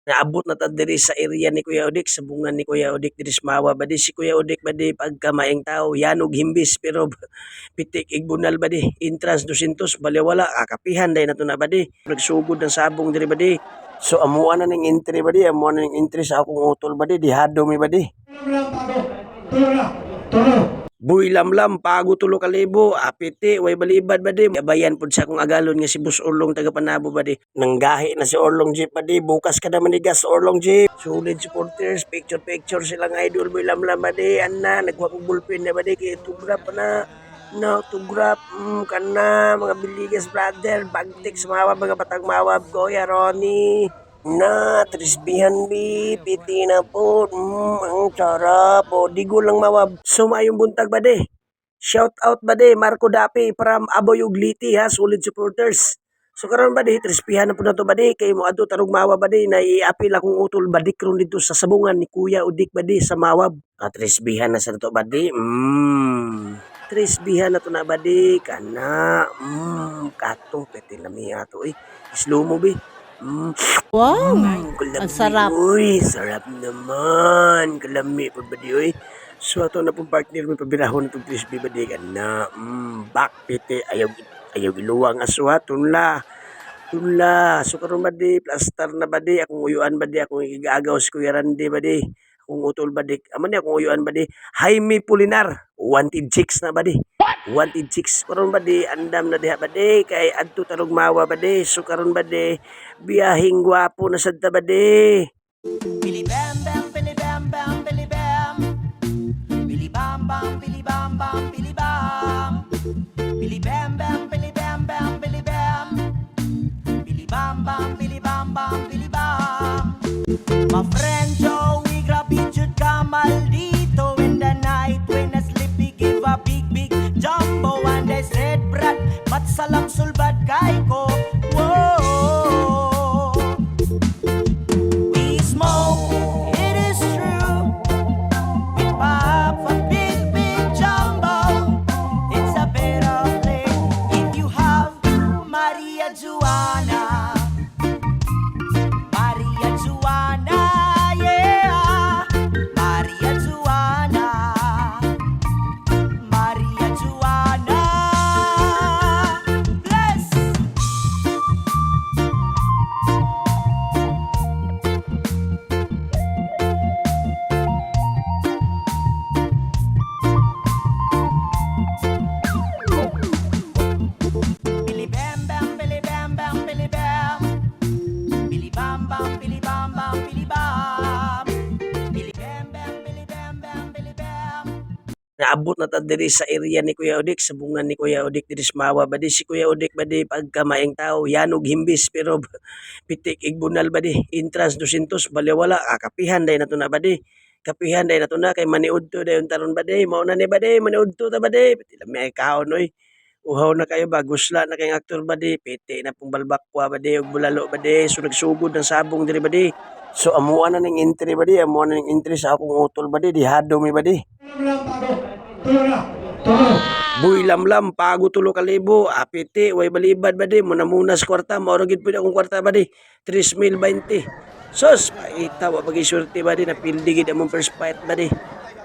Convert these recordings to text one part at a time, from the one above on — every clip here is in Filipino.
Naabot na ta diri sa area ni Kuya Odik, sa bungan ni Kuya Odik diri sa Mawa badi. Si Kuya Odik badi pagka maing tao, yanog himbis pero pitik igbunal badi. Entrance 200 baliwala kapihan day nato na badi. Nagsugod ng sabong diri badi. So amuan na ning entry badi, amuan na ning entry sa akong utol badi, dihado mi badi. Buy lamlam pago 3,000 apiti way balibad badi gabayan pud sa akong agalon nga si Boss Orlong taga Panabo badi. Nanggahi na si Orlong Jeep badi, bukas kada manigas Orlong Jeep. Solid supporters, picture silang idol buy lamlam badi. Anna nagwa kog bullpen na badi kay tugrap na tugrap kana mga Biligas brother bagtik sa mawab mga batang mawab Kuya Ronnie. Na, trisbihan piti na po. Ang sarap po. Digo lang mawab. Sumayong buntag ba de? Shout out ba de? Marco Dapi from Aboy Ugliti ha. Solid supporters. So karon ba de? Trisbihan na po na to ba de? Kay mo adto tarong mawab ba de? Na iapil akong utol badik ron dito sa sabungan ni Kuya Udik ba de sa mawab. Trisbihan na sa to ba de? Trisbihan na to na ba de? Kana. Kato. Peti lami ato eh. Slow mo be. Wow, ang Kalami, sarap. uy, sarap naman. Kalami po ba di, uy? So, ato na pong partner mo, pabirahon itong crispy ba di ka na, bakpite, ayaw iluwang aswa, tunla. So, karon ba di, plaster na ba di, akong uyuan ba di, akong igagaw si Kuya Randy ba di, akong utol ba di, aman di, akong uyuan ba di, Jaime Pulinar, wanted chicks na ba di. Wanted chicks karon ba di andam na diha ba di kay adto tarog mawa ba di so karon ba di biyahing gwapo na sadta ba di. Billy bam bam, Billy bam bam, Billy bam. Billy bam bam, Billy bam bam, Billy bam. Billy bam bam, Billy bam bam, Billy bam. Billy bam bam, Billy bam bam, Billy bam. My friend Joey grab it should come maldito in the night when I sleep we give a big jumbo and I said Brad but salam sulbad kay ko. Whoa. We smoke, it is true. We pop a big jumbo. It's a better place if you have Maria Juana. Maria Juana, yeah. Maria Juana. Maria Juana. Bless. Billy bam bam, Billy bam bam, Billy bam. Billy bam bam, Billy bam bam, Billy bam. Billy bam bam, Billy bam bam, Billy bam. Naabot na ta diri sa area ni Kuya Odik, sa bungan ni Kuya Odik diri sa Mawa badi. Si Kuya Odik badi pagka maing tao, yanog himbis pero pitik igbunal badi. Entrance 200 baliwala kapihan day nato na badi. Kapihan day nato na kay maniud to dayon taron badi. Mao na ni badi, maniud to ta badi. Piti lami kaon oy. Uhaw na kayo ba? Gusla na kayong aktor ba di? Piti na pong balbakwa ba di? O bulalo ba di? So nagsugod ng sabong diri ba di? So amuan na ning entry ba di? Amuan na ning entry sa akong utol ba di? Dihado mi ba di? Buy lamlam pago 3,000 apiti way balibad ba di? Munamunas kwarta mao gid pud akong kwarta ba di? 3,020. Sus, paita wa pag-isulti ba di? Napildi gid among first fight ba di?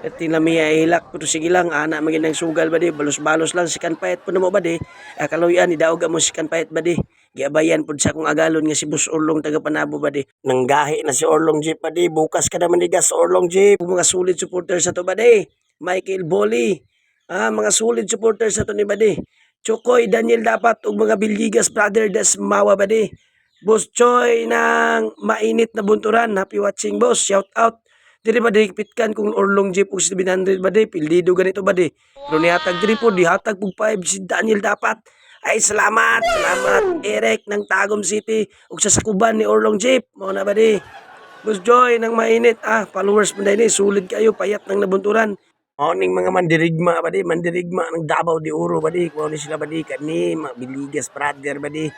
At tinamiya hilak pero sige lang ana maginang sugal ba di balos-balos lang sikan payat po na mo ba di kaluyan idaog mo sikan payat ba di giabayan pud sa akong agalon nga si Boss Orlong taga Panabo ba di. Nanggahi na si Orlong Jeep ba di bukas kada manigas Orlong Jeep. Mga solid supporters sa to ba di Michael Bolly mga solid supporters sa to ni ba di Chokoy Daniel dapat ug mga Biligas brother das mawa ba di Boss Choy ng mainit na bunturan. Happy watching boss, shout out. Diri ba di pitkan kung Orlong Jeep og 700 ba di pildido ganito ba di pero nihatag diri po dihatag pug 5 si Daniel dapat ay salamat Eric ng Tagum City ug sa sakuban ni Orlong Jeep mo na ba di Boss Joy ng mainit followers mo dai sulit kayo payat ng nabunturan ning mga mandirigma ba di mandirigma ng Davao de Oro ba di kuno sila ba di kani mga Biligas brother ba di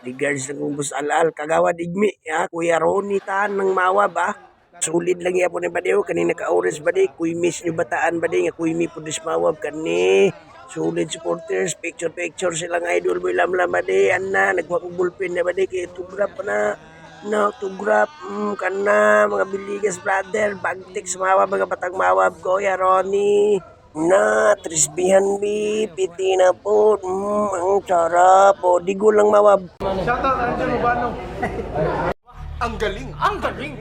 regards ng Boss Alal kagawad igmi Kuya Ronnie tan ng Mawa ba. Sulit lang yapon ni badiw kanina ka oras badi kuy miss nyo bataan badi nga kuy mi pudis mawab kani sulit supporters picture silang idol boy lamlam badi anna nagwa kog bullpen na badi kay tugrap na No, autograph, kana, mga Biligas brother, bagtik, sumawab, mga batang mawab, Kuya Ronnie. Na, trisbihan bi, piti na po, ang sarap, o, digo lang mawab. Shoutout Angelo Bano. Ang galing! Ang galing!